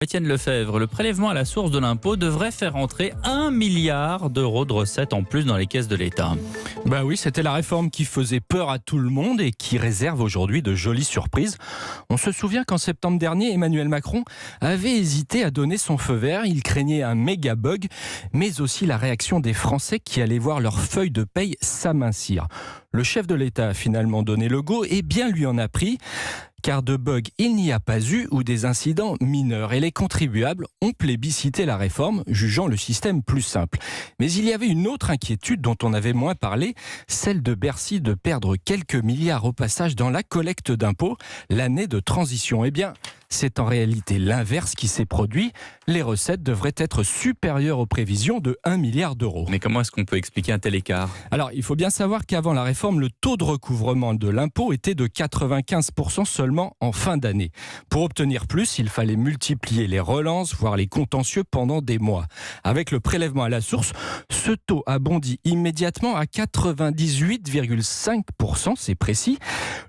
Étienne Lefebvre, le prélèvement à la source de l'impôt devrait faire entrer 1 milliard d'euros de recettes en plus dans les caisses de l'État. Bah oui, c'était la réforme qui faisait peur à tout le monde et qui réserve aujourd'hui de jolies surprises. On se souvient qu'en septembre dernier, Emmanuel Macron avait hésité à donner son feu vert. Il craignait un méga bug, mais aussi la réaction des Français qui allaient voir leur feuille de paye s'amincir. Le chef de l'État a finalement donné le go et bien lui en a pris. Car de bugs, il n'y a pas eu ou des incidents mineurs et les contribuables ont plébiscité la réforme, jugeant le système plus simple. Mais il y avait une autre inquiétude dont on avait moins parlé, celle de Bercy de perdre quelques milliards au passage dans la collecte d'impôts, l'année de transition. Eh bien, c'est en réalité l'inverse qui s'est produit. Les recettes devraient être supérieures aux prévisions de 1 milliard d'euros. Mais comment est-ce qu'on peut expliquer un tel écart ? Alors, il faut bien savoir qu'avant la réforme, le taux de recouvrement de l'impôt était de 95% seulement en fin d'année. Pour obtenir plus, il fallait multiplier les relances, voire les contentieux pendant des mois. Avec le prélèvement à la source, ce taux a bondi immédiatement à 98,5%, c'est précis.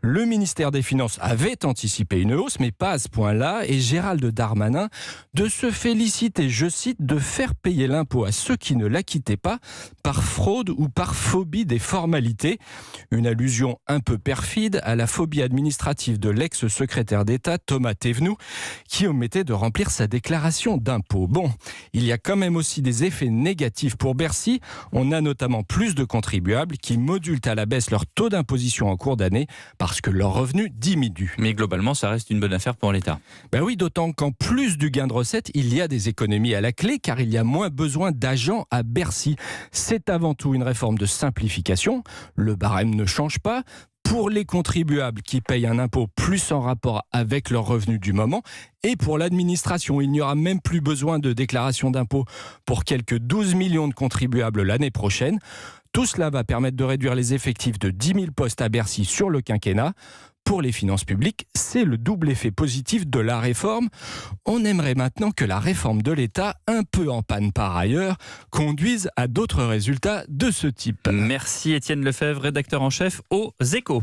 Le ministère des Finances avait anticipé une hausse, mais pas à ce point-là, et Gérald Darmanin de se féliciter, je cite, de faire payer l'impôt à ceux qui ne l'acquittaient pas par fraude ou par phobie des formalités. Une allusion un peu perfide à la phobie administrative de l'ex-secrétaire d'État Thomas Thévenoud, qui omettait de remplir sa déclaration d'impôt. Bon, il y a quand même aussi des effets négatifs pour Bercy. On a notamment plus de contribuables qui modulent à la baisse leur taux d'imposition en cours d'année parce que leurs revenus diminuent. Mais globalement, ça reste une bonne affaire pour l'État. Ben oui, d'autant qu'en plus du gain de recettes, il y a des économies à la clé car il y a moins besoin d'agents à Bercy. C'est avant tout une réforme de simplification. Le barème ne change pas. Pour les contribuables qui payent un impôt plus en rapport avec leurs revenus du moment, et pour l'administration, il n'y aura même plus besoin de déclaration d'impôt pour quelques 12 millions de contribuables l'année prochaine. Tout cela va permettre de réduire les effectifs de 10 000 postes à Bercy sur le quinquennat. Pour les finances publiques, c'est le double effet positif de la réforme. On aimerait maintenant que la réforme de l'État, un peu en panne par ailleurs, conduise à d'autres résultats de ce type. Merci Étienne Lefebvre, rédacteur en chef aux Échos.